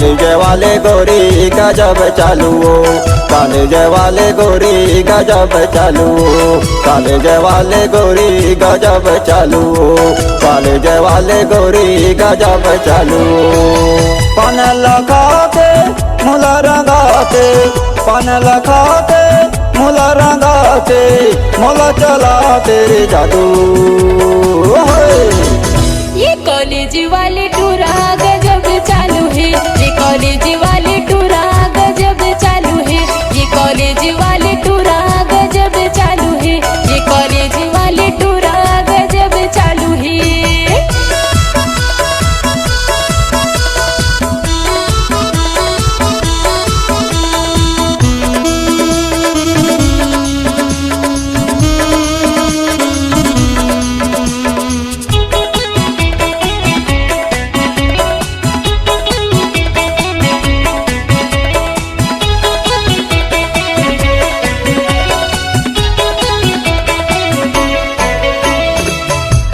College वाले गोरी गजब चालू हो, कॉलेज वाले गोरी गजब चालू हो, कॉलेज वाले गोरी गजब चालू हो, कॉलेज वाले गोरी गजब चालू हो। पान लगा के मुला रंगा के, पान लगा के मुला रंगा के, मोला चला तेरे जादू। ये कॉलेज वाले टूरा गजब चालू है, ये कॉलेज वाले टूरा गजब चालू है, ये कॉलेज वाले टूरा गजब चालू है, ये कॉलेज वाले टूरा गजब चालू है।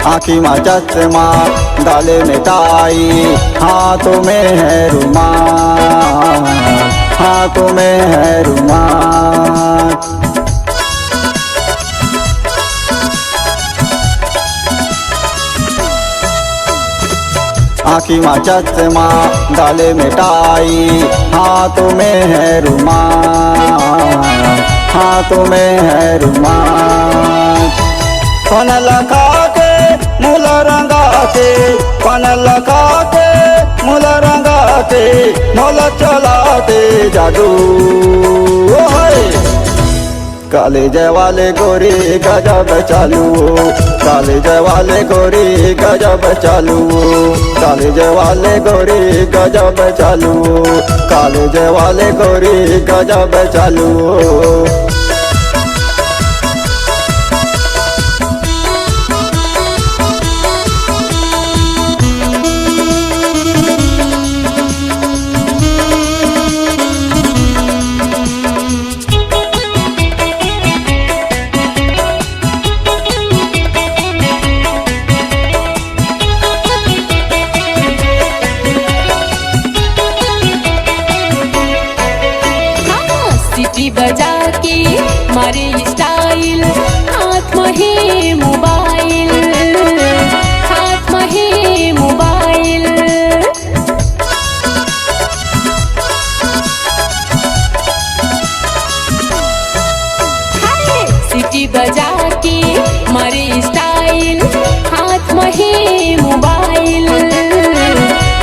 आँखी में चश्मा गाले में टाई, हाथों में है रुमाल, हाथों में है रुमाल। आँखी में चश्मा गाले में टाई, हाथों में है रुमाल, हाथों में है रुमाल। पान लगा के मुला रंगा के, पान लगा के मुला रंगा के, मोला चलाते जादू। कॉलेज वाले गोरी गजब चालू हो, कॉलेज वाले गोरी गजब चालू हो, कॉलेज वाले गोरी गजब चालू हो, कॉलेज वाले गोरी गजब चालू हो। सीटी बजा के मारे स्टाइल, हाथ में है मोबाइल, हाथ में है मोबाइल। सीटी बजा के मारे स्टाइल, हाथ में है मोबाइल,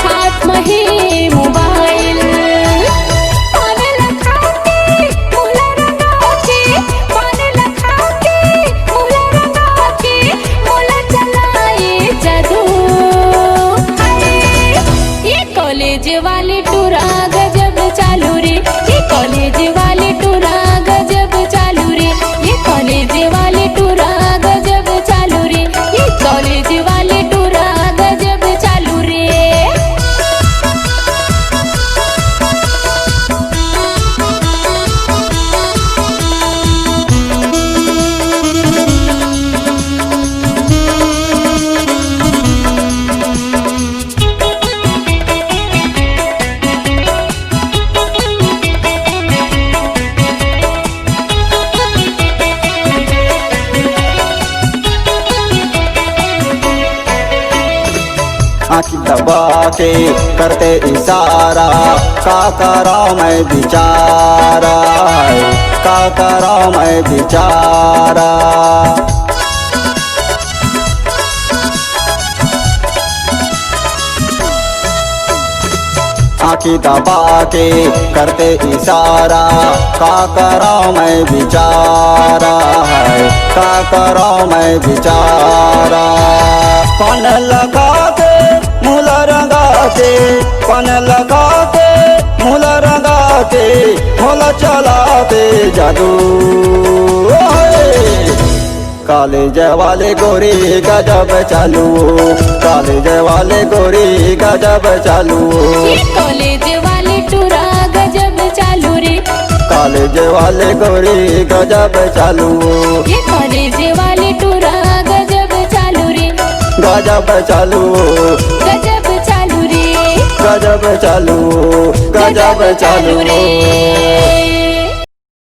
हाथ में है मोबाइल। कॉलेज वाले टूरा गजब चालू रे, ये कॉलेज वाले टूरा गजब चालू रे, ये कॉलेज वाले टूरा गजब चालू रे, ये कॉलेज वाले टूरा गजब चालू रे। आँख दबा के करते इशारा, का करा मैं बेचारा, का करा मैं बेचारा। आँखी दबा के करते इशारा, का करा मैं बेचारा, का करा मैं बेचारा। पान लगा के मुला रंगा के, पान लगा के मुला रंगा के, मोला चलाते जादू। कॉलेज वाले गोरी गजब चालू हो, कॉलेज वाले गोरी गजब चालू हो, ये कॉलेज वाले टूरा गजब चालू रे, कॉलेज वाले गोरी गजब चालू हो, ये कॉलेज वाले टूरा गजब चालू रे, गजब चालू हो, गजब चालू रे। गजब चालू गजब चालू रे